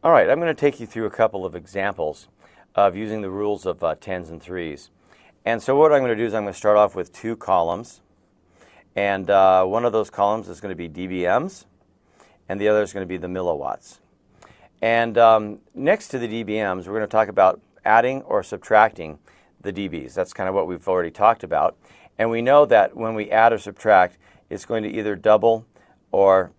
All right, I'm going to take you through a couple of examples of using the rules of tens and threes. And so what I'm going to do is I'm going to start off with two columns. And one of those columns is going to be dBms, and the other is going to be the milliwatts. And next to the dBms, we're going to talk about adding or subtracting the dBs. That's kind of what we've already talked about. And we know that when we add or subtract, it's going to either double or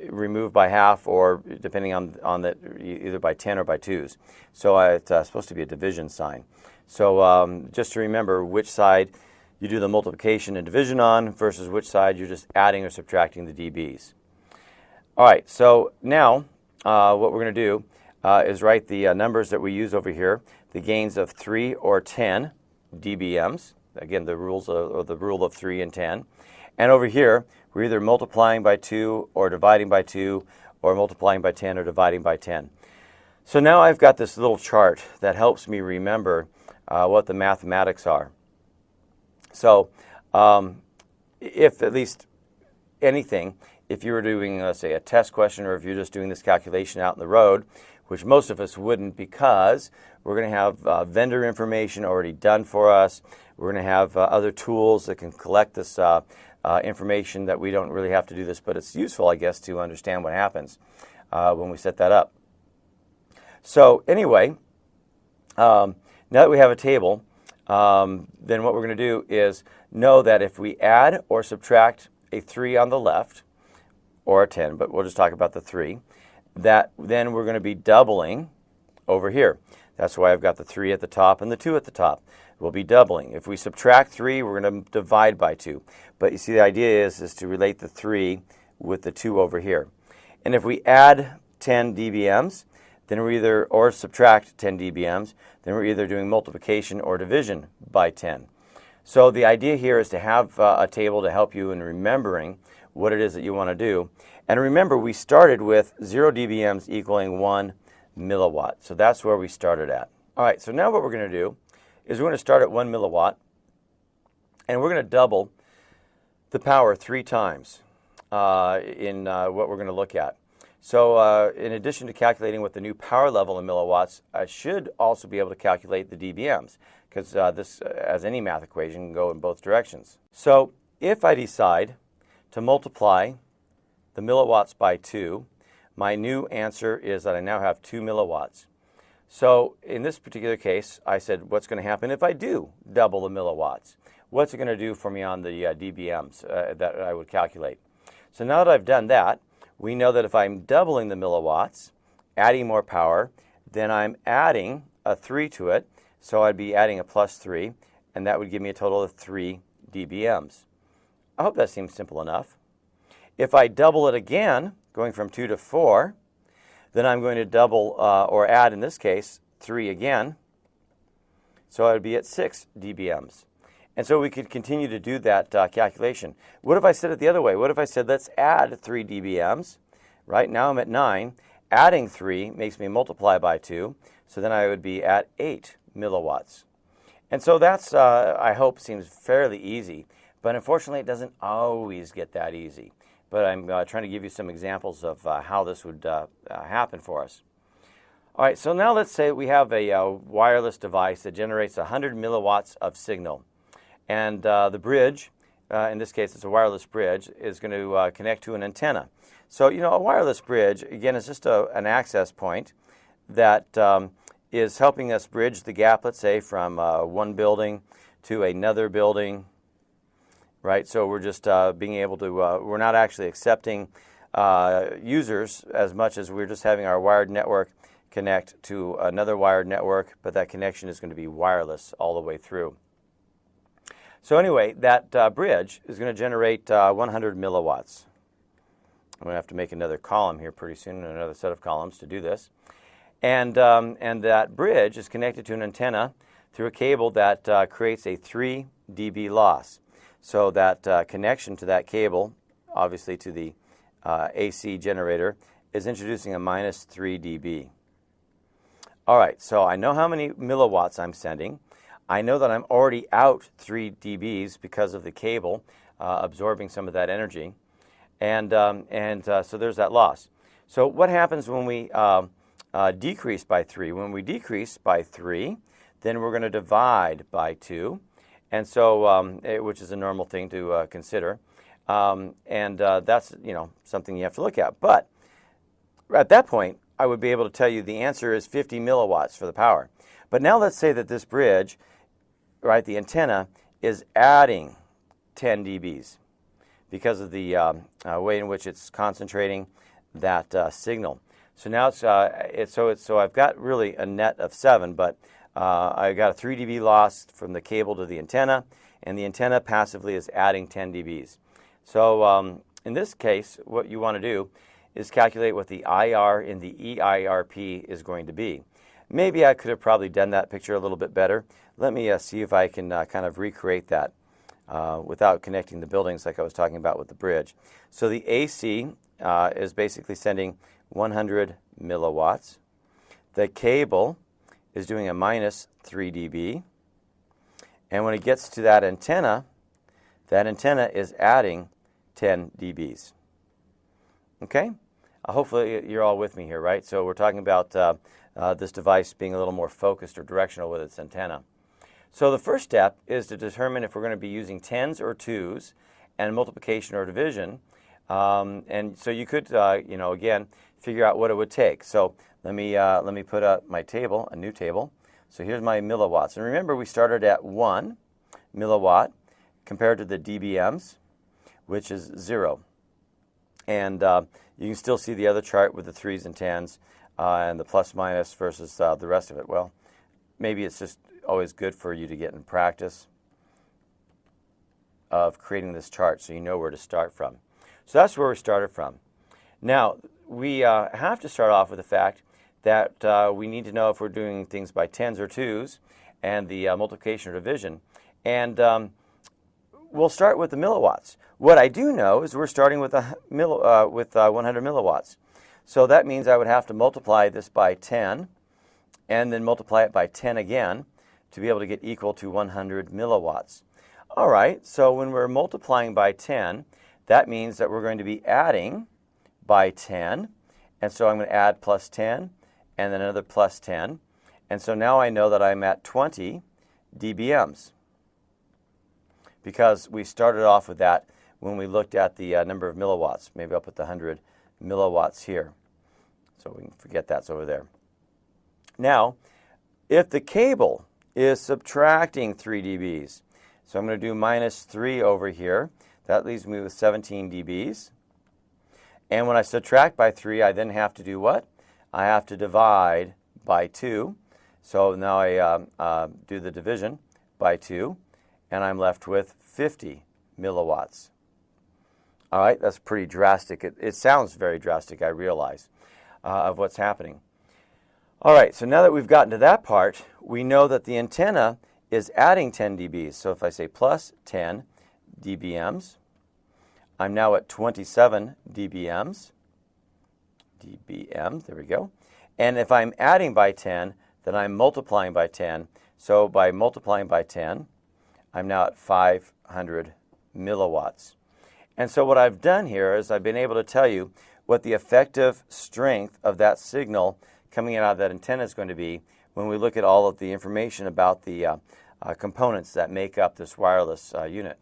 remove by half, or depending on that, either by 10 or by 2s. So it's supposed to be a division sign. So just to remember which side you do the multiplication and division on versus which side you're just adding or subtracting the dBs. All right, so now what we're going to do is write the numbers that we use over here, the gains of 3 or 10 dBms. Again, the rules or the rule of 3 and 10. And over here, we're either multiplying by 2 or dividing by 2 or multiplying by 10 or dividing by 10. So now I've got this little chart that helps me remember what the mathematics are. So if at least anything, if you were doing, let's say, a test question, or if you're just doing this calculation out in the road, which most of us wouldn't, because we're going to have vendor information already done for us. We're going to have other tools that can collect this information that we don't really have to do this, but it's useful, I guess, to understand what happens when we set that up. So anyway, now that we have a table, then what we're going to do is know that if we add or subtract a 3 on the left, or a 10, but we'll just talk about the 3, that then we're going to be doubling over here. That's why I've got the 3 at the top and the 2 at the top. We'll be doubling. If we subtract 3, we're going to divide by 2. But you see, the idea is to relate the 3 with the 2 over here. And if we add 10 dBms, then we're either, or subtract 10 dBms, then we're either doing multiplication or division by 10. So the idea here is to have a table to help you in remembering what it is that you want to do. And remember, we started with 0 dBms equaling 1 milliwatt. So that's where we started at. All right, so now what we're going to do is we're going to start at 1 milliwatt, and we're going to double the power 3 times in what we're going to look at. So in addition to calculating what the new power level in milliwatts, I should also be able to calculate the dBms, because this, as any math equation, can go in both directions. So if I decide to multiply the milliwatts by 2, my new answer is that I now have 2 milliwatts. So in this particular case, I said, what's going to happen if I do double the milliwatts? What's it going to do for me on the dBms that I would calculate? So now that I've done that, we know that if I'm doubling the milliwatts, adding more power, then I'm adding a 3 to it. So I'd be adding a plus 3, and that would give me a total of 3 dBms. I hope that seems simple enough. If I double it again, going from 2 to 4, then I'm going to double or add, in this case, 3 again. So I would be at 6 dBms. And so we could continue to do that calculation. What if I said it the other way? What if I said, let's add 3 dBms? Right now I'm at 9. Adding 3 makes me multiply by 2. So then I would be at 8 milliwatts. And so that's, I hope, seems fairly easy. But unfortunately, it doesn't always get that easy. But I'm trying to give you some examples of how this would happen for us. All right, so now let's say we have a wireless device that generates 100 milliwatts of signal. And the bridge, in this case it's a wireless bridge, is going to connect to an antenna. So, you know, a wireless bridge, again, is just an access point that is helping us bridge the gap, let's say, from one building to another building. Right, so we're just being able to, we're not actually accepting users as much as we're just having our wired network connect to another wired network, but that connection is going to be wireless all the way through. So anyway, that bridge is going to generate 100 milliwatts. I'm going to have to make another column here pretty soon, another set of columns to do this. And that bridge is connected to an antenna through a cable that creates a 3 dB loss. So that connection to that cable, obviously to the AC generator, is introducing a minus 3 dB. All right, so I know how many milliwatts I'm sending. I know that I'm already out 3 dBs because of the cable absorbing some of that energy. And so there's that loss. So what happens when we decrease by 3. When we decrease by 3, then we're going to divide by 2, and so which is a normal thing to consider, and that's something you have to look at. But at that point, I would be able to tell you the answer is 50 milliwatts for the power. But now let's say that this bridge, right, the antenna, is adding 10 dBs because of the way in which it's concentrating that signal. So now so I've got really a net of 7, but I got a 3 dB loss from the cable to the antenna, and the antenna passively is adding 10 dBs. So in this case, what you want to do is calculate what the IR in the EIRP is going to be. Maybe I could have probably done that picture a little bit better. Let me see if I can kind of recreate that without connecting the buildings like I was talking about with the bridge. So the AC is basically sending 100 milliwatts. The cable is doing a minus 3 dB. And when it gets to that antenna is adding 10 dBs. Okay? Hopefully you're all with me here, right? So we're talking about this device being a little more focused or directional with its antenna. So the first step is to determine if we're going to be using tens or twos and multiplication or division. And so you could, again, figure out what it would take. So let me put up my table, a new table. So here's my milliwatts. And remember, we started at 1 milliwatt compared to the dBms, which is 0. And you can still see the other chart with the 3s and 10s and the plus minus versus the rest of it. Well, maybe it's just always good for you to get in practice of creating this chart so you know where to start from. So that's where we started from. Now, we have to start off with the fact that we need to know if we're doing things by tens or twos and the multiplication or division. And we'll start with the milliwatts. What I do know is we're starting with 100 milliwatts. So that means I would have to multiply this by 10 and then multiply it by 10 again to be able to get equal to 100 milliwatts. All right, so when we're multiplying by 10, that means that we're going to be adding by 10. And so I'm going to add plus 10 and then another plus 10. And so now I know that I'm at 20 dBms because we started off with that when we looked at the number of milliwatts. Maybe I'll put the 100 milliwatts here. So we can forget that's over there. Now, if the cable is subtracting 3 dBs, so I'm going to do minus 3 over here. That leaves me with 17 dBs. And when I subtract by 3, I then have to do what? I have to divide by 2. So now I do the division by 2, and I'm left with 50 milliwatts. All right, that's pretty drastic. It sounds very drastic, I realize, of what's happening. All right, so now that we've gotten to that part, we know that the antenna is adding 10 dBs. So if I say plus 10 dBms, I'm now at 27 dBms. There we go. And if I'm adding by 10, then I'm multiplying by 10. So by multiplying by 10, I'm now at 500 milliwatts. And so what I've done here is I've been able to tell you what the effective strength of that signal coming out of that antenna is going to be when we look at all of the information about the components that make up this wireless unit.